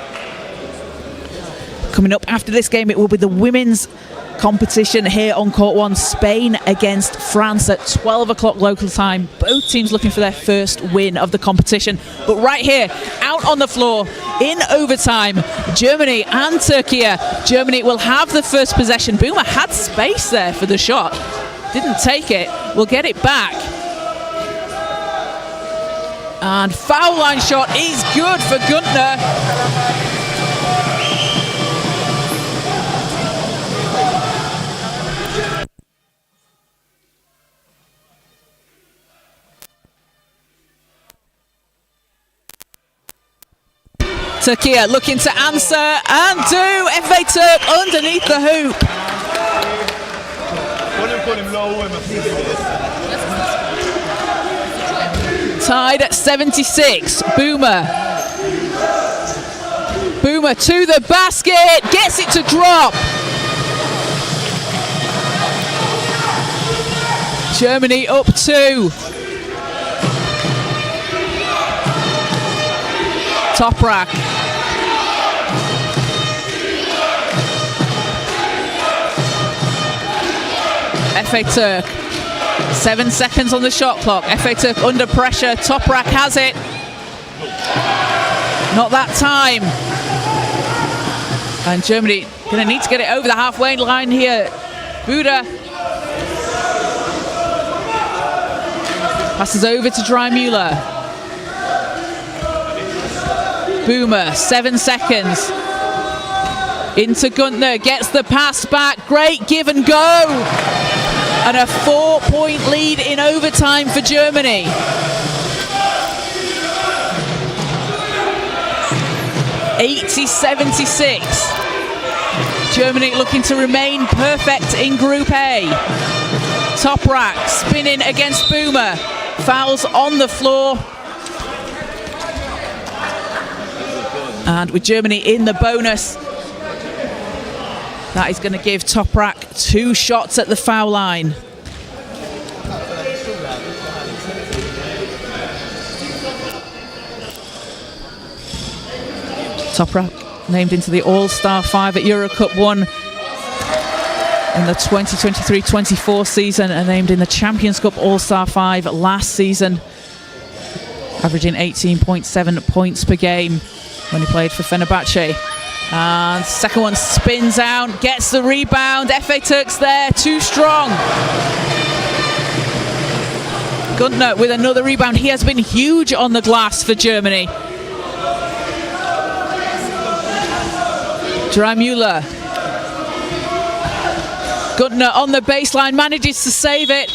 Coming up after this game, it will be the women's competition here on Court 1. Spain against France at 12 o'clock local time. Both teams looking for their first win of the competition. But right here, out on the floor, in overtime, Germany and Turkey. Germany will have the first possession. Boomer had space there for the shot. Didn't take it. We'll get it back. And foul line shot is good for Gunther. Turkey looking to answer and do. Efe Türk underneath the hoop. Tied at 76. Boomer to the basket, gets it to drop. Germany up 2. Toprak. Efe Türk. 7 seconds on the shot clock. Efe Türk under pressure. Toprak has it. Not that time. And Germany going to need to get it over the halfway line here. Buda passes over to Dreimüller. Boomer, 7 seconds. Into Gunther, gets the pass back. Great give and go. And a 4-point lead in overtime for Germany. (80-76). Germany looking to remain perfect in Group A. Toprak spinning against Boomer. Fouls on the floor. And with Germany in the bonus, that is going to give Toprak 2 shots at the foul line. Toprak named into the All-Star 5 at Eurocup 1 in the 2023-24 season and named in the Champions Cup All-Star 5 last season, averaging 18.7 points per game. when he played for Fenerbahce. And second one spins out, gets the rebound. FA Turks there, too strong. Guntner with another rebound. He has been huge on the glass for Germany. Dreimüller. Guntner on the baseline, manages to save it.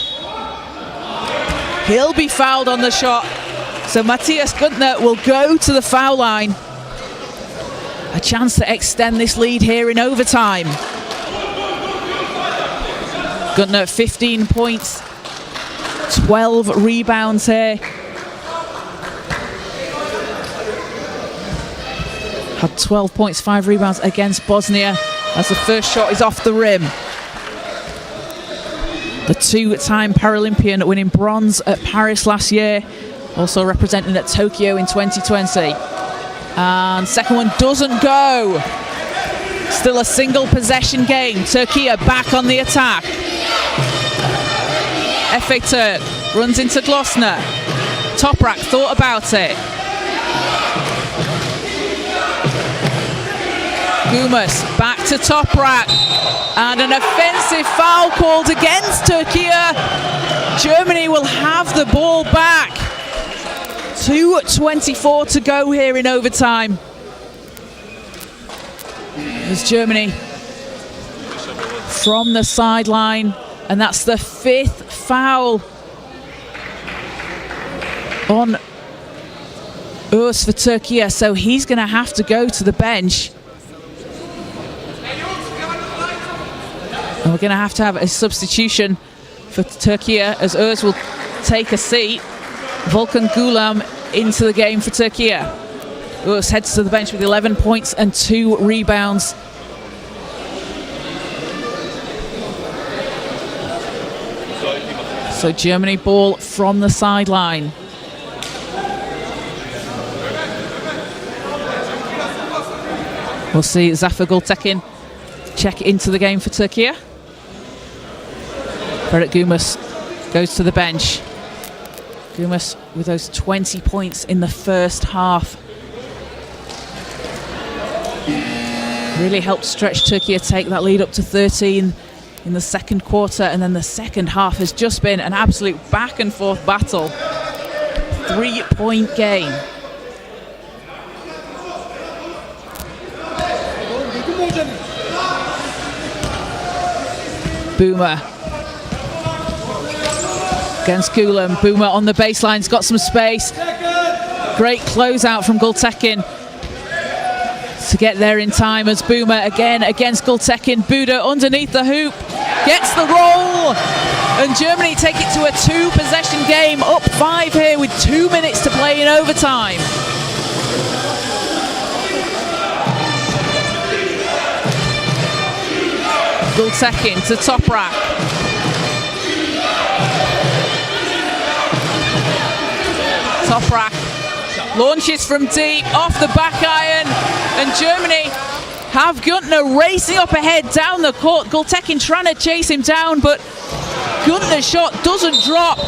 He'll be fouled on the shot. So Matthias Guntner will go to the foul line. A chance to extend this lead here in overtime. Guntner 15 points, 12 rebounds here. Had 12 points, 5 rebounds against Bosnia as the first shot is off the rim. The two-time Paralympian winning bronze at Paris last year, also representing at Tokyo in 2020. And second one doesn't go. Still a single possession game. Turkey back on the attack. FA Turk runs into Glossner. Toprak thought about it. Gumas back to Toprak. And an offensive foul called against Turkey. Germany will have the ball back. 2:24 to go here in overtime. There's Germany from the sideline, and that's the 5th foul on Urs for Turkey, so he's going to have to go to the bench. And we're going to have a substitution for Turkey as Urs will take a seat. Volkan Gulam into the game for Turkey. Urs heads to the bench with 11 points and 2 rebounds. So Germany ball from the sideline. We'll see Zafer Gültekin check into the game for Turkey. Berat Gumas goes to the bench. Gumas with those 20 points in the first half. Really helped stretch Turkey, take that lead up to 13 in the second quarter, and then the second half has just been an absolute back and forth battle. 3-point game. Boomer against Gulam. Boomer on the baseline's got some space. Great closeout from Gültekin to get there in time as Boomer again against Gültekin. Buda underneath the hoop, gets the roll, and Germany take it to a 2-possession game, up 5 here with 2 minutes to play in overtime. Gültekin to Toprak. Toprak launches from deep, off the back iron, and Germany have Guntner racing up ahead down the court. Gültekin trying to chase him down, but Guntner's shot doesn't drop.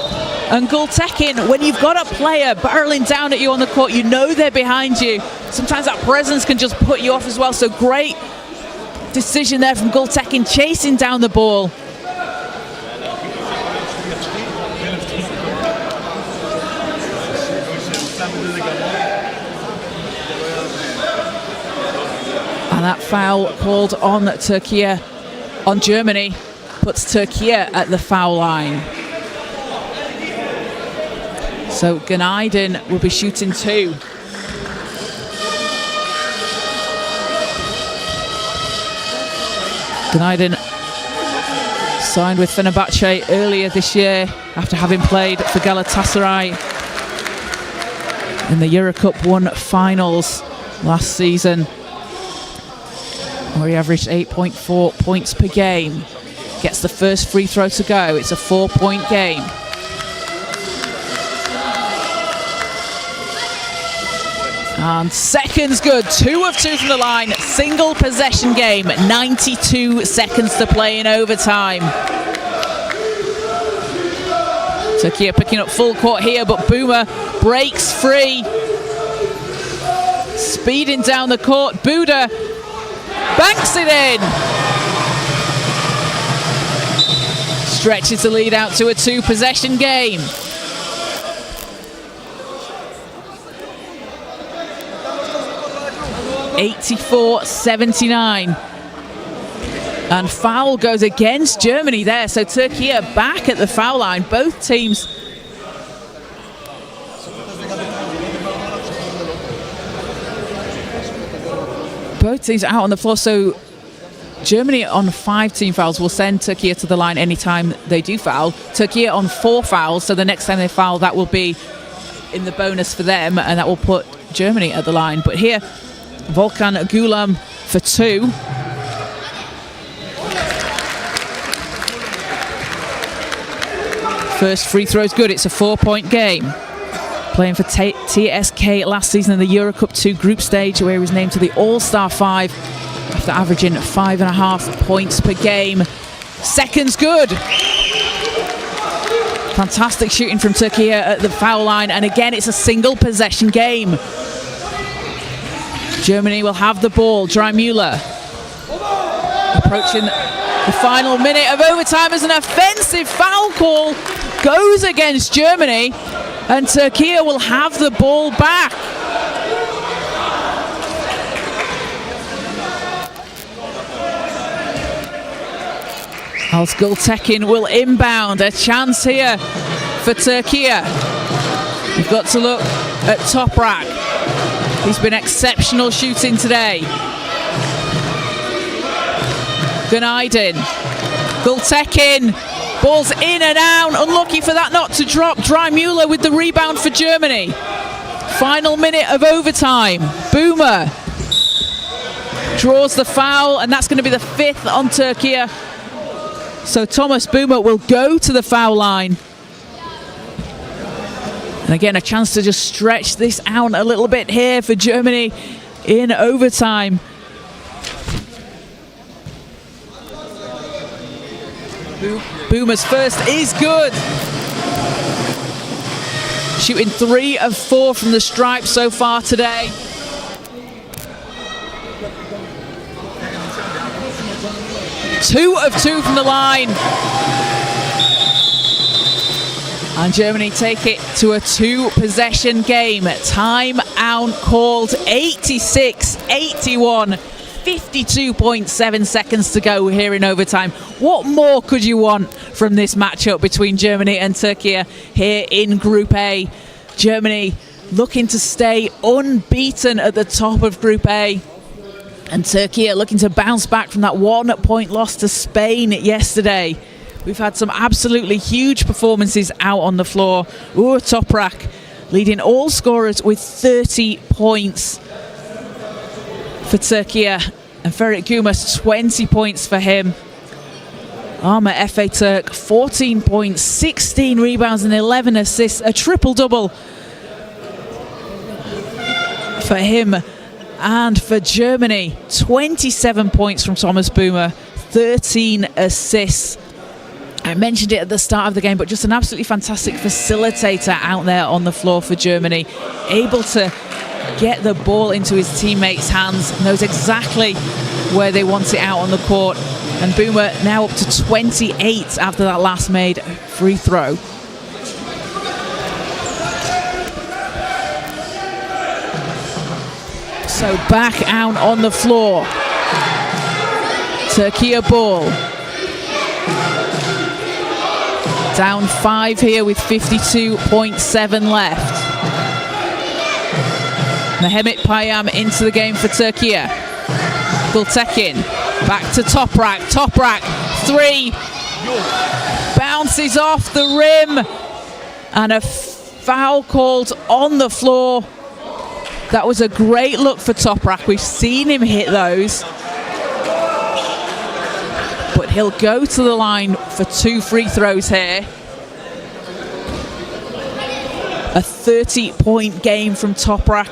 And Gültekin, when you've got a player barreling down at you on the court, you know they're behind you. Sometimes that presence can just put you off as well. So great decision there from Gültekin, chasing down the ball. And that foul called on Turkey, on Germany, puts Turkey at the foul line. So Günaydın will be shooting 2. Günaydın signed with Fenerbahce earlier this year after having played for Galatasaray in the Euro Cup 1 finals last season, where he averaged 8.4 points per game. Gets the first free throw to go. It's a 4-point game. And seconds good. 2 of 2 from the line. Single possession game. 92 seconds to play in overtime. Turkey picking up full court here, but Boomer breaks free. speeding down the court. Buda banks it in. Stretches the lead out to a 2-possession game. (84-79). And foul goes against Germany there. So Turkey are back at the foul line. Both teams out on the floor. So Germany on 5 team fouls will send Turkey to the line anytime they do foul. Turkey on 4 fouls. So the next time they foul, that will be in the bonus for them. And that will put Germany at the line. But here, Volkan Gulam for 2. First free throw is good. It's a 4-point game. Playing for TSK last season in the Euro Cup 2 group stage, where he was named to the All-Star 5 after averaging 5.5 points per game. Second's good. Fantastic shooting from Turkey at the foul line, and again it's a single possession game. Germany will have the ball. Dreimüller approaching the final minute of overtime as an offensive foul call goes against Germany, and Turkey will have the ball back. Özgültekin will inbound. A chance here for Turkey. You've got to look at Toprak. He's been exceptional shooting today. Günaydın. Gültekin. Ball's in and out. Unlucky for that not to drop. Dreimüller with the rebound for Germany. Final minute of overtime. Boomer draws the foul, and that's going to be the 5th on Turkey. So Thomas Boomer will go to the foul line. And again, a chance to just stretch this out a little bit here for Germany in overtime. Boomer's first is good. Shooting 3 of 4 from the stripe so far today. Two of 2 from the line. And Germany take it to a 2-possession game. Time out called. 86-81. 52.7 seconds to go here in overtime. What more could you want from this matchup between Germany and Turkey here in Group A? Germany looking to stay unbeaten at the top of Group A. And Turkey are looking to bounce back from that 1-point loss to Spain yesterday. We've had some absolutely huge performances out on the floor. Uğur Toprak leading all scorers with 30 points for Turkey. And Ferit Gümas, 20 points for him. Arma Efe Turk, 14 points, 16 rebounds and 11 assists. A triple-double for him. And for Germany, 27 points from Thomas Boomer, 13 assists. I mentioned it at the start of the game, but just an absolutely fantastic facilitator out there on the floor for Germany. Able to get the ball into his teammates' hands, knows exactly where they want it out on the court. And Boomer now up to 28 after that last made free throw. So back out on the floor. Turkey ball. Down 5 here with 52.7 left. Mehmet Payam into the game for Turkey. Gültekin back to Toprak. Toprak 3. Bounces off the rim. And a foul called on the floor. That was a great look for Toprak. We've seen him hit those. But he'll go to the line for 2 free throws here. A 30-point game from Toprak.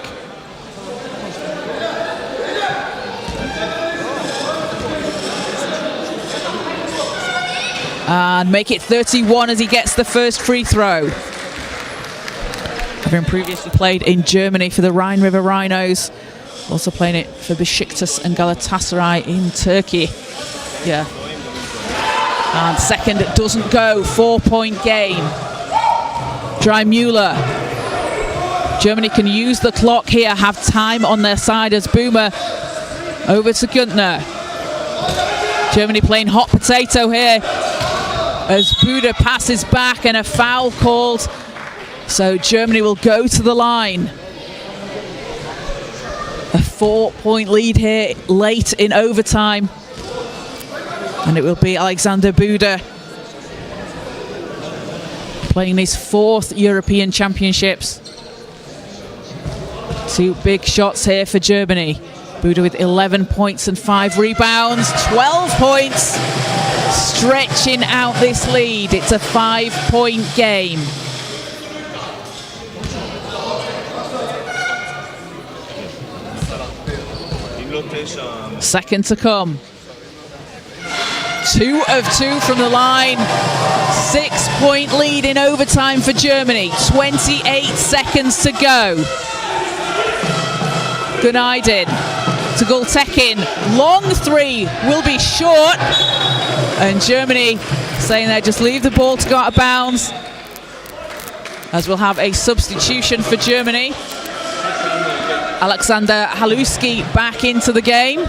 And make it 31 as he gets the first free throw. Having previously played in Germany for the Rhine River Rhinos. Also playing it for Besiktas and Galatasaray in Turkey. Yeah. And second doesn't go, 4-point game. Dreimüller. Germany can use the clock here, have time on their side as Boomer over to Günther. Germany playing hot potato here as Buda passes back and a foul called. So Germany will go to the line. A 4-point lead here late in overtime. And it will be Alexander Buda playing his 4th European Championships. 2 big shots here for Germany. Buda with 11 points and 5 rebounds, 12 points, stretching out this lead. It's a 5-point game. Second to come. 2 of 2 from the line. 6-point lead in overtime for Germany. 28 seconds to go. Günaydin to Gultekin. Long 3 will be short. And Germany saying there, just leave the ball to go out of bounds. As we'll have a substitution for Germany. Alexander Haluski back into the game.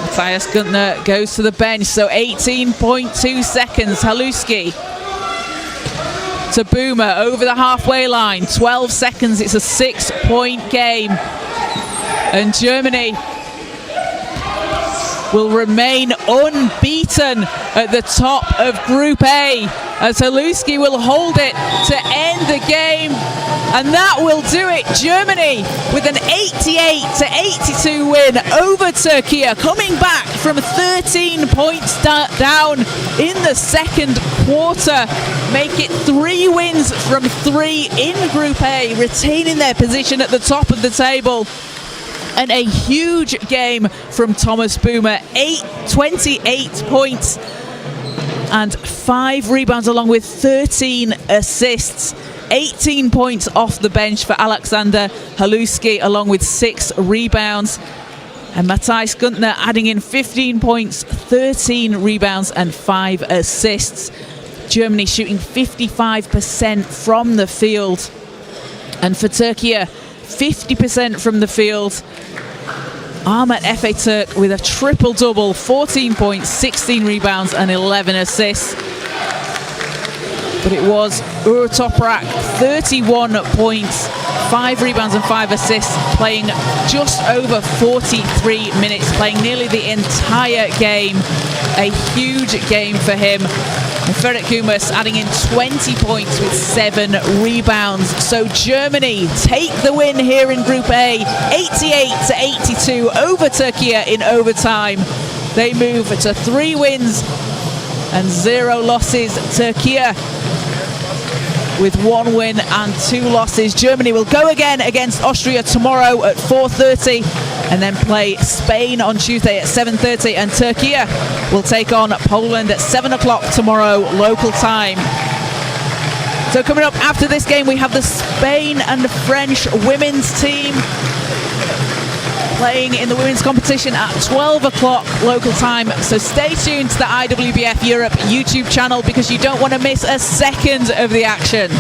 Matthias Günther goes to the bench, so 18.2 seconds. Haluski to Boomer over the halfway line, 12 seconds. It's a 6-point game. And Germany will remain unbeaten at the top of Group A, as Haluski will hold it to end the game. And that will do it. Germany with an 88-82 win over Turkey, coming back from 13 points down in the second quarter. Make it 3 wins from 3 in Group A, retaining their position at the top of the table. And a huge game from Thomas Boomer, 28 points and 5 rebounds along with 13 assists. 18 points off the bench for Alexander Haluski along with 6 rebounds. And Matthias Günther adding in 15 points, 13 rebounds and 5 assists. Germany shooting 55% from the field. And for Turkey, 50% from the field. Ahmet Efe Türk with a triple-double, 14 points, 16 rebounds and 11 assists. But it was Uğur Toprak, 31 points, 5 rebounds and 5 assists, playing just over 43 minutes, playing nearly the entire game. A huge game for him. And Ferit Gümus adding in 20 points with 7 rebounds. So Germany take the win here in Group A, 88-82 over Turkey in overtime. They move to 3 wins and 0 losses. Turkey with 1 win and 2 losses. Germany will go again against Austria tomorrow at 4:30 and then play Spain on Tuesday at 7:30, and Turkey will take on Poland at 7 o'clock tomorrow local time. So coming up after this game, we have the Spain and the French women's team playing in the women's competition at 12 o'clock local time. So stay tuned to the IWBF Europe YouTube channel because you don't want to miss a second of the action.